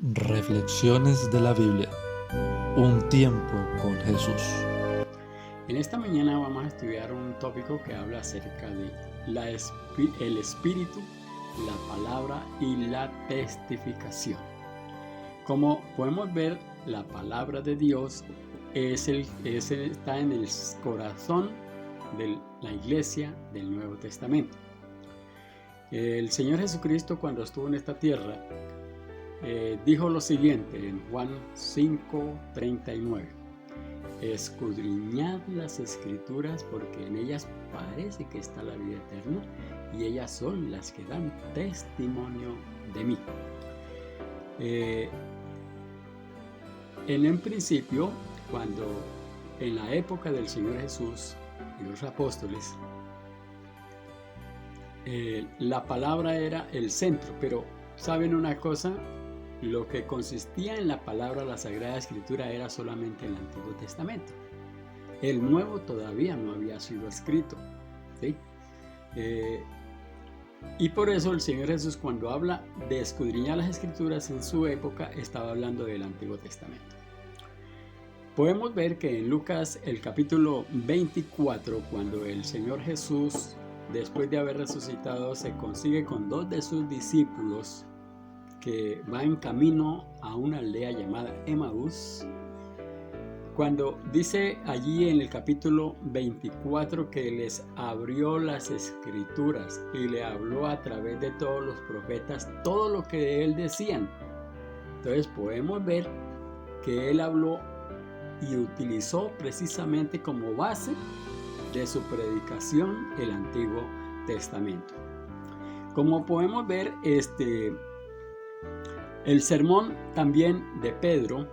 Reflexiones de la Biblia. Un tiempo con Jesús. En esta mañana vamos a estudiar un tópico que habla acerca de el espíritu, la palabra y la testificación. Como podemos ver, la palabra de Dios está en el corazón de la iglesia del Nuevo Testamento. El Señor Jesucristo, cuando estuvo en esta tierra, dijo lo siguiente en Juan 5:39: escudriñad las escrituras, porque en ellas parece que está la vida eterna, y ellas son las que dan testimonio de mí. En un principio, cuando en la época del Señor Jesús y los apóstoles, la palabra era el centro, pero ¿saben una cosa? Lo que consistía en la palabra, la Sagrada Escritura, era solamente el Antiguo Testamento. El Nuevo todavía no había sido escrito, ¿sí? Y por eso el Señor Jesús, cuando habla de escudriñar las Escrituras en su época, estaba hablando del Antiguo Testamento. Podemos ver que en Lucas, el capítulo 24, cuando el Señor Jesús, después de haber resucitado, se consigue con dos de sus discípulos que va en camino a una aldea llamada Emaús, cuando dice allí en el capítulo 24 que les abrió las escrituras y le habló a través de todos los profetas todo lo que de él decían. Entonces podemos ver que él habló y utilizó precisamente como base de su predicación el Antiguo Testamento. Como podemos ver, el sermón también de Pedro,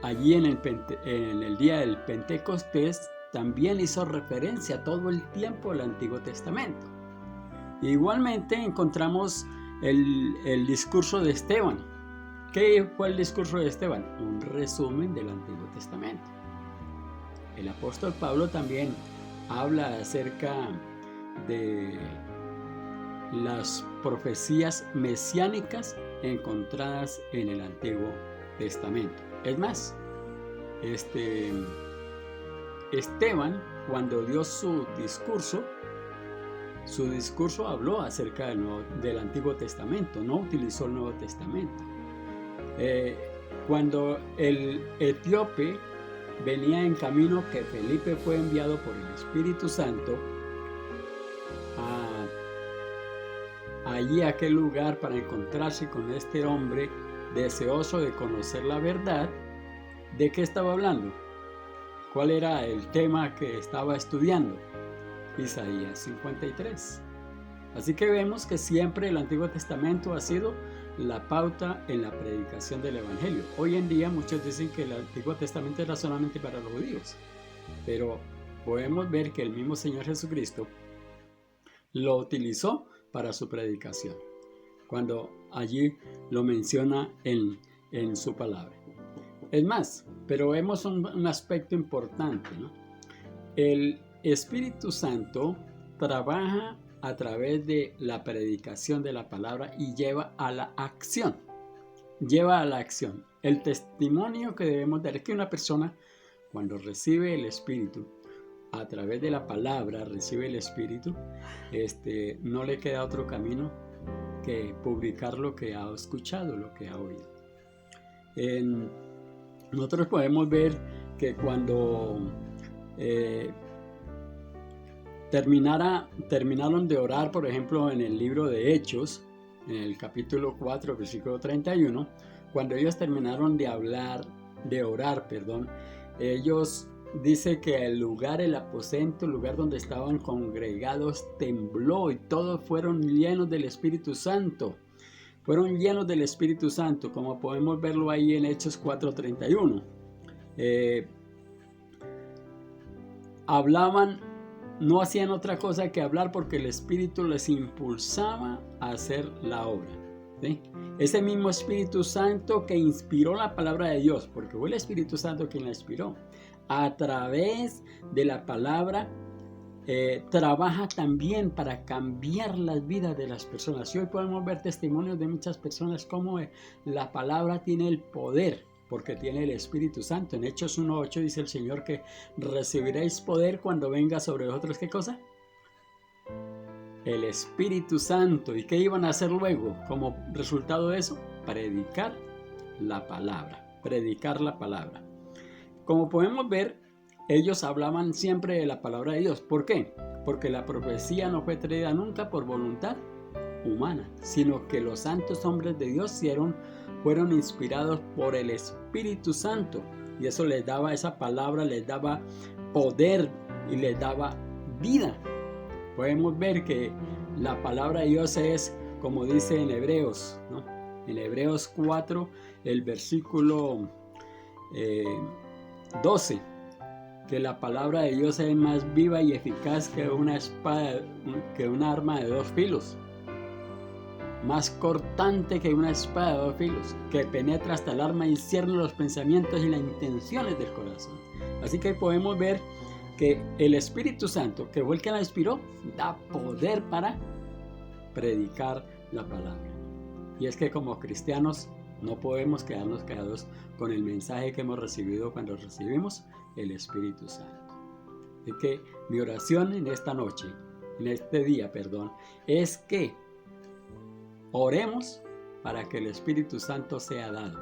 allí en el día del Pentecostés, también hizo referencia todo el tiempo al Antiguo Testamento. Igualmente encontramos el discurso de Esteban. ¿Qué fue el discurso de Esteban? Un resumen del Antiguo Testamento. El apóstol Pablo también habla acerca de las profecías mesiánicas encontradas en el Antiguo Testamento. Es más, Esteban, cuando dio su discurso habló acerca del Antiguo Testamento, no utilizó el Nuevo Testamento. Cuando el etíope venía en camino, que Felipe fue enviado por el Espíritu Santo allí a aquel lugar para encontrarse con este hombre deseoso de conocer la verdad, ¿de qué estaba hablando? ¿Cuál era el tema que estaba estudiando? Isaías 53. Así que vemos que siempre el Antiguo Testamento ha sido la pauta en la predicación del Evangelio. Hoy en día muchos dicen que el Antiguo Testamento era solamente para los judíos, pero podemos ver que el mismo Señor Jesucristo lo utilizó para su predicación, cuando allí lo menciona en su palabra. Es más, pero vemos un aspecto importante, ¿no? El Espíritu Santo trabaja a través de la predicación de la palabra y lleva a la acción. El testimonio que debemos dar es que una persona, cuando recibe el Espíritu, a través de la palabra recibe el Espíritu, no le queda otro camino que publicar lo que ha escuchado, lo que ha oído. Nosotros podemos ver que cuando terminaron de orar, por ejemplo, en el libro de Hechos, en el capítulo 4, versículo 31, cuando ellos terminaron de orar, ellos dice que el aposento, el lugar donde estaban congregados, tembló y todos fueron llenos del Espíritu Santo. Fueron llenos del Espíritu Santo, como podemos verlo ahí en Hechos 4:31. Hablaban, no hacían otra cosa que hablar porque el Espíritu les impulsaba a hacer la obra, ¿sí? Ese mismo Espíritu Santo que inspiró la palabra de Dios, porque fue el Espíritu Santo quien la inspiró. A través de la palabra trabaja también para cambiar las vidas de las personas. Y hoy podemos ver testimonios de muchas personas cómo la palabra tiene el poder, porque tiene el Espíritu Santo. En Hechos 1:8 dice el Señor que recibiréis poder cuando venga sobre vosotros, ¿qué cosa? El Espíritu Santo. ¿Y qué iban a hacer luego como resultado de eso? Predicar la palabra. Predicar la palabra. Como podemos ver, ellos hablaban siempre de la palabra de Dios. ¿Por qué? Porque la profecía no fue traída nunca por voluntad humana, sino que los santos hombres de Dios fueron inspirados por el Espíritu Santo. Y eso les daba, esa palabra les daba poder y les daba vida. Podemos ver que la palabra de Dios es, como dice en Hebreos, ¿no? En Hebreos 4, el versículo 12, que la palabra de Dios es más viva y eficaz que una espada, que una arma de 2 filos, más cortante que una espada de 2 filos, que penetra hasta el alma y cierne los pensamientos y las intenciones del corazón. Así que podemos ver que el Espíritu Santo, que fue el que la inspiró, da poder para predicar la palabra. Y es que como cristianos no podemos quedarnos callados con el mensaje que hemos recibido cuando recibimos el Espíritu Santo. Así que mi oración en esta noche, en este día, es que oremos para que el Espíritu Santo sea dado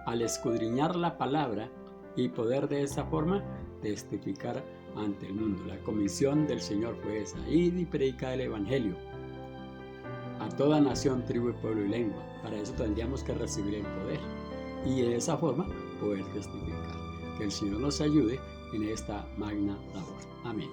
al escudriñar la palabra y poder de esa forma testificar ante el mundo. La comisión del Señor fue esa: id y predicar el Evangelio a toda nación, tribu, pueblo y lengua. Para eso tendríamos que recibir el poder y de esa forma poder testificar. Que el Señor nos ayude en esta magna labor. Amén.